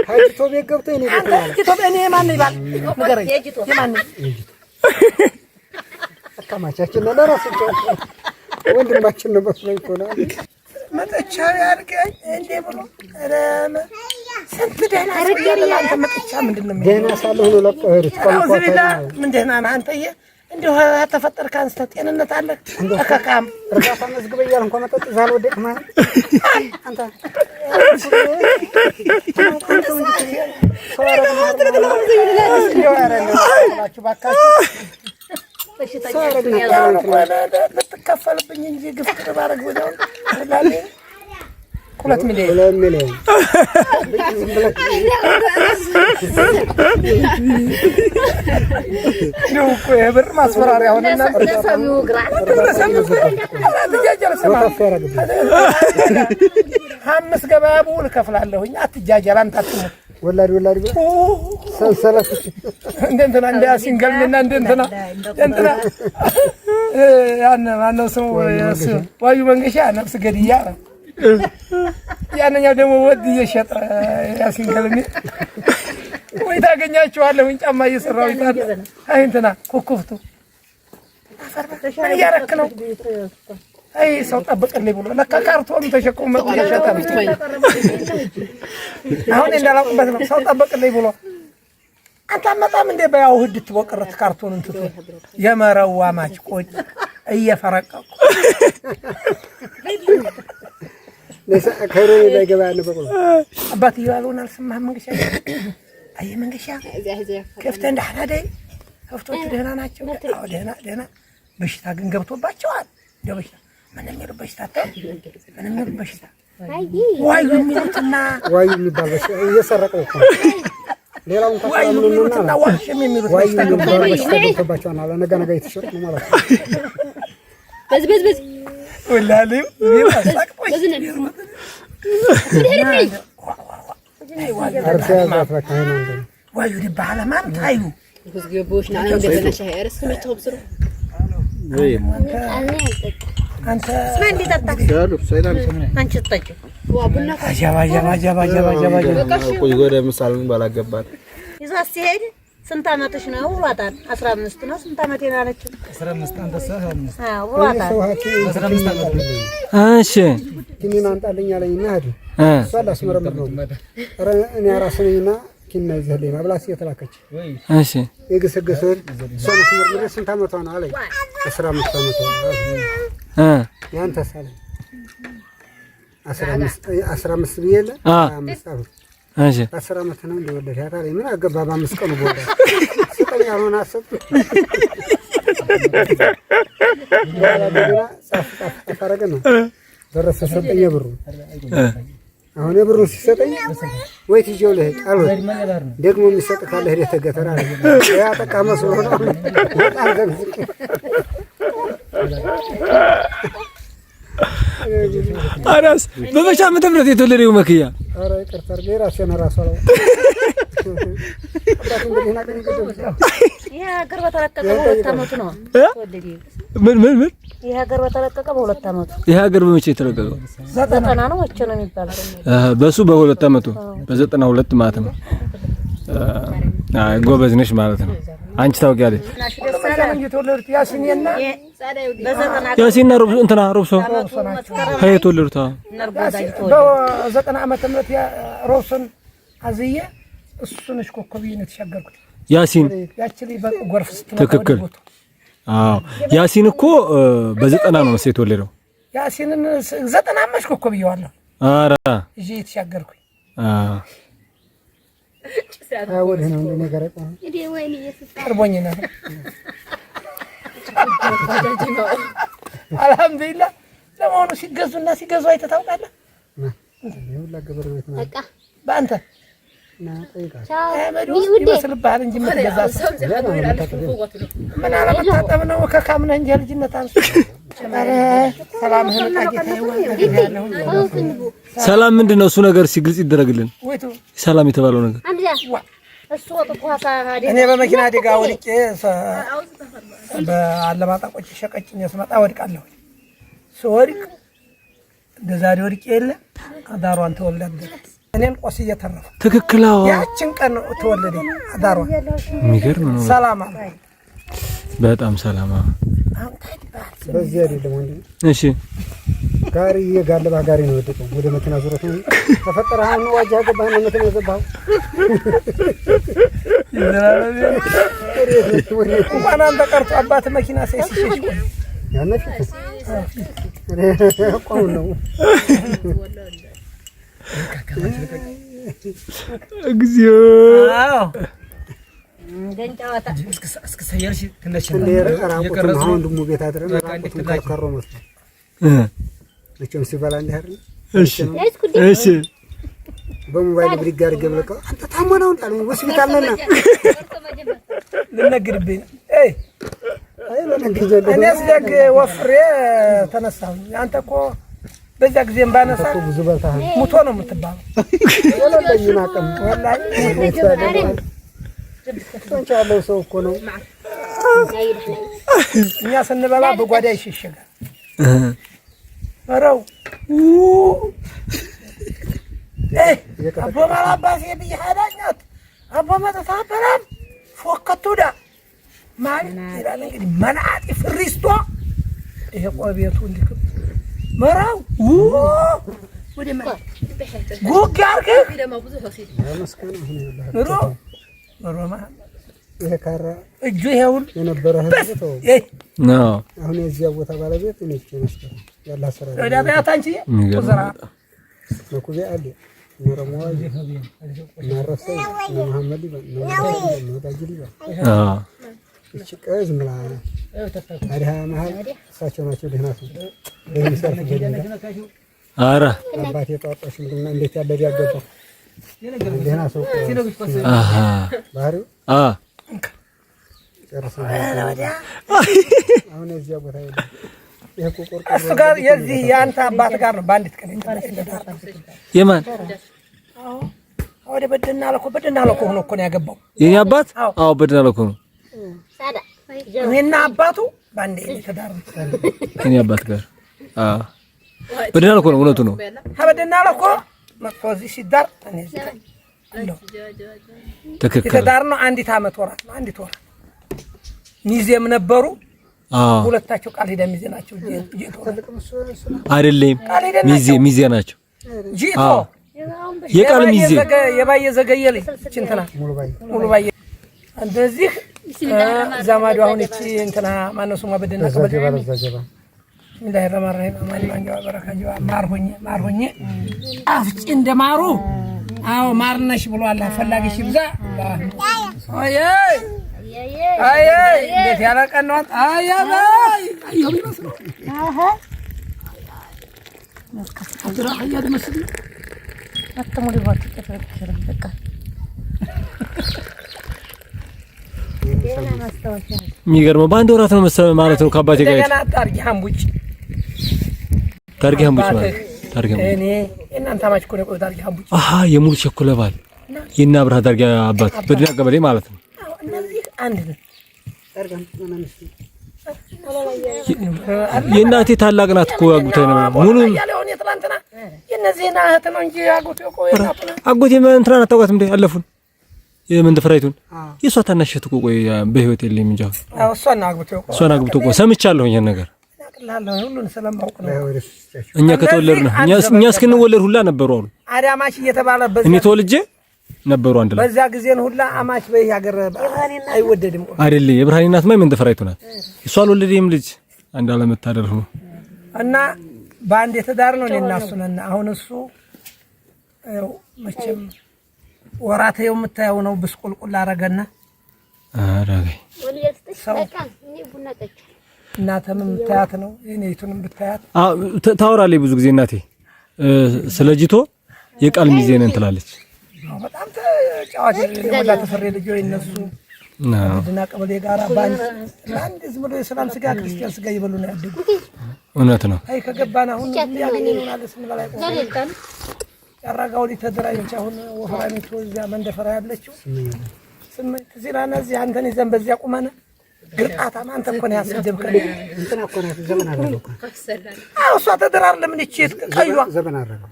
ታጅቶ ቤት ገብቶ እኔ ቤት ነው ታጅቶ እኔ ማን ይባል ንገረኝ የማን አካማቻችን ነው ለራሳቸው ወንድማችን ነው በስለኝ ኮና መጥቻ ያርገኝ እንዴ ብሎ ረመ ስንት ደህና አርገኝ አንተ መጥቻ ምንድነው ደህና ሳለሁ ነው ለቀህሪት ቆልቆታ ምን ደህና ነህ አንተዬ እንደው ተፈጠርክ አንስተ ጤንነት አለ ተከካም እርጋታ መዝግበያል እንኳን መጠጥ ዛል ወደቅ ማለት አንተ ልትከፈልብኝ እንጂ ግፍት ባረግ ወዲያው ላኔ 2 ሚሊዮን ነው እኮ የብር ማስፈራሪያ ሆነና ሰሚው ግራ አምስት ገበያ ብውል እከፍላለሁኝ አትጃጃል አንተ አትሞት ወላድ ሰንሰለት እንትና እንደ ሲንገልና እንትና ያን ማነው ሰው ዋዩ መንገሻ ነፍስ ገድያ ያንኛው ደግሞ ወድ እየሸጠ ያሲንገልኝ ወይ ታገኛቸዋለሁ ጫማ እየሰራው ይጣል አይ እንትና ኩኩፍቱ ያረክ ነው አይ ሰው ጠብቀልኝ ብሎ ለካ ካርቶን ተሸክሞ መጥቶ ይሸጣ አሁን እንዳላውቅበት ነው ሰው ጠብቀልኝ ብሎ አንተ አመጣም እንደ ባያው ህድ ትወቀረት ካርቶን እንትቶ የመረዋ ማች ቆጭ እየፈረቀቁ ለሰ ከሮኔ ባይገባ ነበር አባት ይዋሉና አልሰማህም መንገሻ አይ መንገሻ ከፍተ እንደሐዳይ ከፍቶች ደህና ናቸው አዎ ደህና በሽታ ግን ገብቶባቸዋል ደበሽታ ምንም በሽታ ዋዩ የሚሉትና ዋዩ የሚባል በሽታ እየሰረቀው እኮ ሌላው እንኳን ዋዩና ዋሽም የሚሉት በሽታ ገብቶባቸዋል አለ ነገ የተሸጠ ነው ማለት ነው በዝ ወላለም ይባሳቅ ዋዩ ዲባላ ማን ታዩ ህዝቦች ነው እንደገና ሻይርስ ከመተውብስሩ ወይ አንተ ስማንዲ ተጣ ያሉ ሰይዳን አንቺ ተጣጭ ወቡና አጃባ ቆይ ወደ ምሳልን ባላገባት ይዛስ ሲሄድ ስንት አመትሽ ነው ውሏታል 15 ነው ስንት አመት ይናለችው 15 አንተ ሰህ 15 አዎ ውሏታል 15 አመት እሺ ኪኒን አንጣልኝ አለኝና ሄደ ሰላ አስመረምር ነው ኧረ እኔ አራስነኝና ኪና ይዘህልኝ አብላስ የተላከች እሺ የገሰገሰል ሶና አስመረምር ስንት አመቷ ነው አለኝ 15 አመቷ ያንተ ሳለ 15 ቢየለ 15 አመት እሺ 10 አመት ነው እንደወለደ ያታለኝ ምን አገባ በ5 ቀኑ ቦዳ ሰጠኝ አሁን አሰብ ጻፍ አረገና ደረሰ ሰጠኝ ብሩ አሁን ብሩ ሲሰጠኝ ወይ ትጆ ለህ ቃል ደግሞ የሚሰጥ ካለ ሄደ ተገተራ ያ ተቃመስ ሆነ በጣም ዘግዝቅ አራስ በመቻ ምትምረት የተወለደው መክያ አረ ይቅርታ ራሴ ነው ራሱ አለው የሀገር በተለቀቀ በሁለት አመቱ ነው ተወለደ ምን የሀገር በተለቀቀ በሁለት አመቱ የሀገር በመቼ የተለቀቀው 90 ነው ወጭ ነው የሚባለው በሱ በሁለት አመቱ በ92 ማለት ነው ጎበዝ ነሽ ማለት ነው አንቺ ታውቂያለሽ ያሲንና እንትና ሮብሶ የተወለዱት በ90 ዓመተ ምህረት ሮብሶን አዝየ እሱን ኮከብዬ ነው ተሻገርኩት ያሲን ያቺ በጎርፍ ስትመጣ ትክክል አዎ ያሲን እኮ በ90 ነው የተወለደው ያሲንን 90 አመሽ ኮከብዬዋለሁ አራ እጂ ተሻገርኩኝ ወደ ነው ነገር አቆ እዴ ወይኔ ቅርቦኝ ነው አልহামዱሊላህ ለማኑ ሲገዙና ሲገዙ አይተታውቃለህ ይሁላ ገበር ቤት ነው በቃ በአንተ ና ጠይቃ ይመስልብሃል እንጂ የምትገዛ ምን አለመታጠብ ነው ከካም ነህ እንጂ ልጅነት አንሱ ሰላም ሰላም ምንድነው እሱ ነገር ሲግልጽ ይደረግልን ሰላም የተባለው ነገር እሱ ወጥቷሳ እኔ በመኪና አደጋ ወድቄ በአለማጣ ቆጭ ሸቀጭኝ ስመጣ ወድቃለሁ ስወድቅ እንደዛሬ ወድቄ የለ አዳሯን ተወልዳለች እኔን ቆስ እየተረፈ ትክክላው ያችን ቀን ተወለደ አዳሯ የሚገርም ነው። ሰላም አለ በጣም ሰላም። በዚህ አይደለም ወንድ እሺ ጋሪ የጋለባ ጋሪ ነው ወደቀው ወደ መኪና ዙረት ነው ተፈጠረ። አሁን ዋጃ ገባህ ነው መኪና ዘባው እንኳን አንተ ቀርቶ አባት መኪና ሳይሲሽ ያነፈ ቆው ነው እግዚኦ አዎ ገንጫዋታ እስከ ሰየርሽ ትነሽ የቀረጽ ነው ወንድሙ ቤት አድረን ከሮ መስሎ ለቸም ሲባል አንድ አይደል? እሺ በሞባይል ብሪግ አድርጌ ብለቀው አንተ ታሞ ነው እንዳሉ ሆስፒታል ነውና ልነግርብኝ አይ ለነገጀለ እኔ ስለግ ወፍሬ ተነሳሁ። አንተ እኮ በዛ ጊዜም ባነሳ ብዙ በልታህ ሙቶ ነው የምትባለው። ወላሂ ማቀም ወላሂ ተንቻለው ሰው እኮ ነው። እኛ ስንበላ በጓዳ ይሸሸጋል። አረው አቦ ማላባሴ ቢሃዳኛት አቦ መተሳበራም ፎከቱዳ ማለት ይላል እንግዲህ መናጢ ፍሪስቶ ይሄ ቆቤቱ እንዲክ መራው ወደ ማለት ጉግ ያርክ መስከነ ኑሮ ኑሮማ ይሄ ካራ እጁ ይሄውን የነበረ ህዝብ ነው። አሁን የዚያ ቦታ ባለቤት እኔ ነበር ያላ ሰራ ወደ አብያት አንቺ ቁዘራ ለኩቤ አለ ነረማዋጂ ናረሰይ መሐመድ ነው ታጅሊ እቺ ቀዝ ምላ አዲያ መሃል እሳቸው ናቸው ደህና ሰው ለሚሰርፍ ገደለ አረ አባቴ ጣጣሽ ምንድነው እንዴት ያለ ቢያገባው ደህና ሰው አሃ ባህሪው ጨርሰን አሁን እዚያ ቦታ እሱ ጋር የዚህ የአንተ አባት ጋር ነው በአንዲት ቀን የማን ወደ በደና ለኮ ሆኖ እኮ ነው ያገባው የኛ አባት አዎ በደና ለኮ ነው እኔና አባቱ ባንዴ ተዳሩ የኛ አባት ጋር በደና ለኮ ነው እውነቱ ነው በደና ለኮ መጥፎዚ ሲዳር እኔ አለው ትክክል ተዳር ነው አንዲት አመት ወራት ነው አንዲት ወራት ሚዜም ነበሩ ሁለታቸው ቃል ሄደ ሚዜ ናቸው አይደለም ሚዜ ናቸው ጂቶ የቃል ሚዜ የባየ ዘገየለ እንትና ሙሉ ባየ እንደዚህ ዘማዱ አሁን እቺ እንትና ማነው ስሟ በደና ከበደ እንዳይረማራ ማን ማንጃ በረካጆ ማርሆኝ አፍጭ እንደማሩ አዎ ማርነሽ ብሏል ፈላጊሽ ይብዛ አይ እንዴት ያለቀነው አይ አየው ይመስል አሃ አድራ አያድ መስል አጥሙሪ ባጥ ተፈከረ በቃ የሚገርመው በአንድ ወራት ነው መሰለኝ ማለት ነው ከአባቴ ጋር ገና ታርጊ ሐምቡጭ እኔ እናንተ ማች ኮነ ቆይ ታርጊ ሐምቡጭ አሃ የሙሉ ቸኮለ ባል የና አብርሃ ታርጊ አባት በድና ቀበሌ ማለት ነው። እነዚህ አንድ ነው ታርጋም ተናንስ የእናቴ ታላቅ ናት እኮ አጉቴ ነው ሙሉ ያለውን የትላንትና የነዚህ ናህት ነው እንጂ አጉቴ እኮ የናፍና አጉቴ እንትና አታውቃትም እንዴ አለፉን የምን ተፈራይቱን የሷ ታናሽት እኮ ቆይ በህይወት የለም እንጂ አዎ እሷን አግብቶ እኮ ሰምቻለሁ ይሄን ነገር ሁሉን ስለማውቅ ነው። እኛ ከተወለድን እኛ እስክንወለድ ሁላ ነበሩ አሉ አዳማች እየተባለበት እኔ ተወልጄ ነበሩ አንድ ላይ በዛ ጊዜን ሁላ አማች በይ ሀገር አይወደድም አይደል የብርሃኔ እናት ምን ተፈራይቱ ናት እሷ አልወለደም ልጅ አንድ አለመታደር ነው እና በአንድ የተዳር ነው እኔና እሱ ነን። አሁን እሱ ያው መቼም ወራተ የምታየው ነው ብስቁልቁል አረገና አረገኝ እናተም ታያት ነው እኔቱንም ብታያት ታወራለች ብዙ ጊዜ እናቴ ስለጂቶ የቃል ሚዜ ነን ትላለች። በጣም ተጫዋች ለሞላ ተፈሬ ልጅ እነሱ ድና ቀበሌ ጋር ባንድ ዝም ብሎ የሰላም ስጋ ክርስቲያን ስጋ ይበሉ ነው ያደጉ። እውነት ነው። አይ ከገባና አሁን ያገኘን አለ ስንበላ ይቆም ያራጋው ሊተደራጅ አሁን ወፍራሚቱ እዚያ መንደፈራ ያለችው ስምንት ዚራና እዚህ አንተን ይዘን በዚያ ቁመና ግርጣታ አንተ እኮ ነው ያስደብከኝ እንትና እኮ ነው ዘመን አረጋው እሷ ተደራር ለምን እቺ ቀዩዋ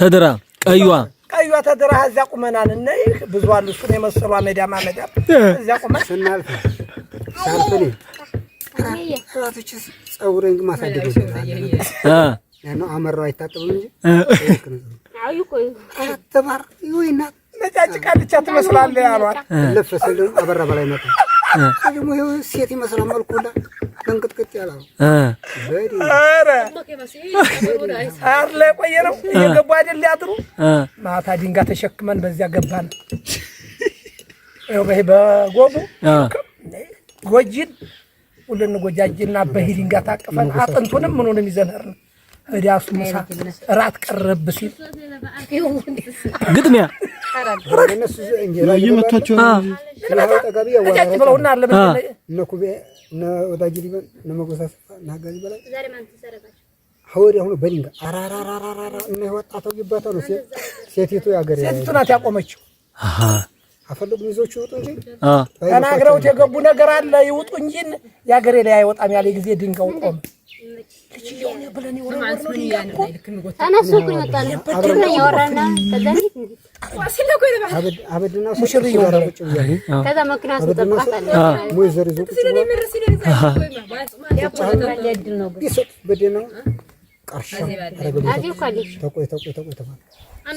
ተደራ ቀዩዋ ቀዩ ተደራ እዚያ ቁመናል እና ይህ ብዙ አሉ እሱን የመሰሉ አመዳም እዚያ ቁመን ስናልፍ ሳልፈኔ ታቶች ጸጉሬን ማሳደግ ያነው አመራው አይታጠብም እንጂ አይቆይ አተባር ይወይና ነጫጭ ቃልቻ ትመስላለህ ያሏት ለፈሰል አበራ በላይ መጣ ደግሞ ይሄ ሴት ይመስላል መልኩላ እንቅጥቅጥ ያለው ኧረ አርለ ቆየ ነው እየገቡ አይደል ያጥሩ ማታ ድንጋይ ተሸክመን በዚያ ገባን ይኸው በጎቡ ጎጂን ሁሉን ጎጃጅና በሂድንጋ ታቀፈን አጥንቱንም ምኑንም ይዘነር ነው እዳሱ ሙሳ ራት ቀረብ ሲል ግጥሚያ እነሱ እንጀራ ይመታቸው ተጋቢ ያዋራ ብለውና ለምን ነኩቤ ወዳጅ ሊበን ነመጎሳስ ናጋዚ በላይ ዛሬ ማን ተሰረባች ሆሪ አሁን በሊንጋ አራራራራራ እና ወጣተው ይባታ ነው ሴቲቱ ያገሬ ሴቲቱ ናት ያቆመችው አፈልጉ ይዞች ይወጡ እንጂ ተናግረውት የገቡ ነገር አለ ይውጡ እንጂ ያገሬ ላይ አይወጣም ያለ ጊዜ ድንጋው ቆመ ልጅየው ብለን ይወራል ተነሱኩኝ ወጣለ በትነ ያወራና ከዛኒ አበድና ሙሽሪ ይወራል ከዛ መኪና ተጠቃታለ ሙይዘር ይዞ ያድል ነው በደና ቀርሻ አዲው ካለሽ ተቆይ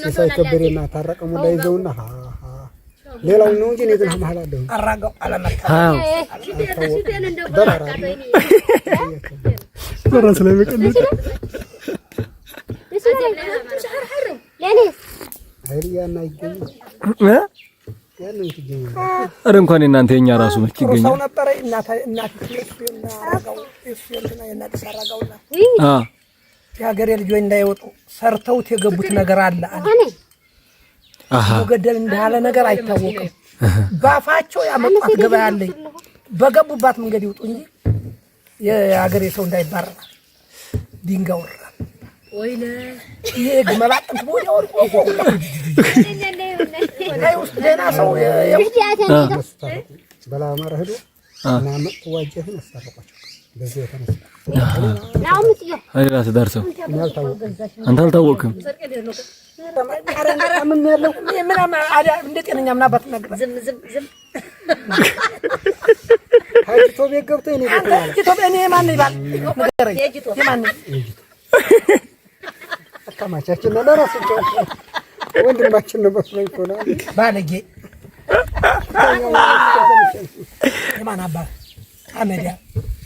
ሲሳይ ከበሬና ታረቀሙ ላይ ይዘውና ሌላው ነው እንጂ ነው ግን መሐላ አለው አራጋው አለመጣ በራስ ላይ በቀለጠ አይሪያና ይገኝ ያለው ይገኝ አረ እንኳን እናንተ የኛ ራሱ መች ይገኛል ሰው ነበር እናት ኢየሱስና አራጋው ኢየሱስና የናዲስ አራጋውና ያገሬ ልጆች እንዳይወጡ ሰርተውት የገቡት ነገር አለ ገደል እንዳለ ነገር አይታወቅም ባፋቸው ያመጣት ገበያ አለኝ በገቡባት መንገድ ይውጡ እንጂ የአገሬ ሰው እንዳይባረር ድንጋይ ወራ ወይኔ ይሄ ግመላጥንት ወዲያ ወርቆ አይውስ ደና ሰው በላ ማረህዶ እና መጥዋጀት አስተረቋቸው በዚህ የተነሳ አይራስ ዳርሰው አንተ አልታወቅም ምን ያለው ምን አዳ እንደ ጤነኛ ምን አባት ነገር ዝም ሀጅቶ ቤት ገብቶ እኔ ቤት ነው ሀጅቶ እኔ ማን ይባል ንገረኝ የማን አካማቻችን ነው ለራሳቸው ወንድማችን ነው መስሎኝ እኮ ነው ባለጌ የማን አባት አመዲያ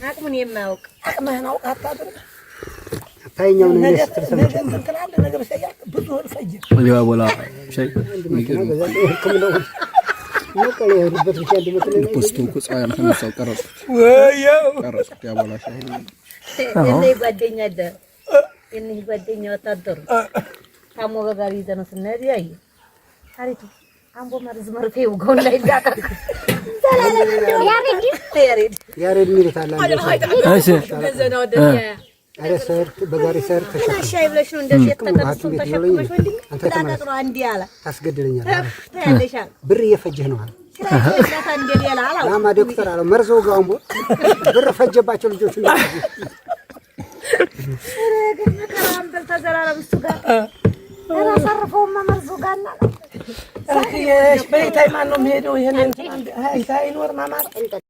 አቅሙን የማያውቅ አቅምህን አውቅ አታድርግ ታይኛው ነው የሚስተርሰምች እንከላለ ነገር ሲያያቅ ብዙ ፈጀ ወዲያ ቦላ ሻይ ነቀለ ይሄድበት ብቻ እንደምትለኝ ፖስቱ ቁጻያን ከመሳው ቀረጽ ያቦላ ሻይ እኔ ጓደኛ አለ እኔ ጓደኛ ወታደሩ ታሞ ጋር ይዘነው ስንሄድ ያይ ታሪቱ አምቦ መርዝ መርፌው ጎን ላይ ዳቀ ያሬድ ሚሉታል እሺ ገዘናው ደያ አረ ሰርት በጋሪ ሰርት ሻይ ብለሽ ነው እንደዚህ ተተቀምጦ ተሸክመሽ ወንድም ተዳጥሮ አንዲ ያላ ታስገድለኛል ታያለሻል ብር እየፈጀህ ነው አለ ስለታ እንደል ያላ አላ ላማ ዶክተር አለ መርዘው ጋምቦ ብር ፈጀባቸው ልጆች ነው ግን መከራም ተዘላለም እሱ ጋር ተራሰርፈው መርዙ ጋርና እህ በይታይ ማን ነው የሚሄደው ይሄን እንትን አይታይ ኖር ማማር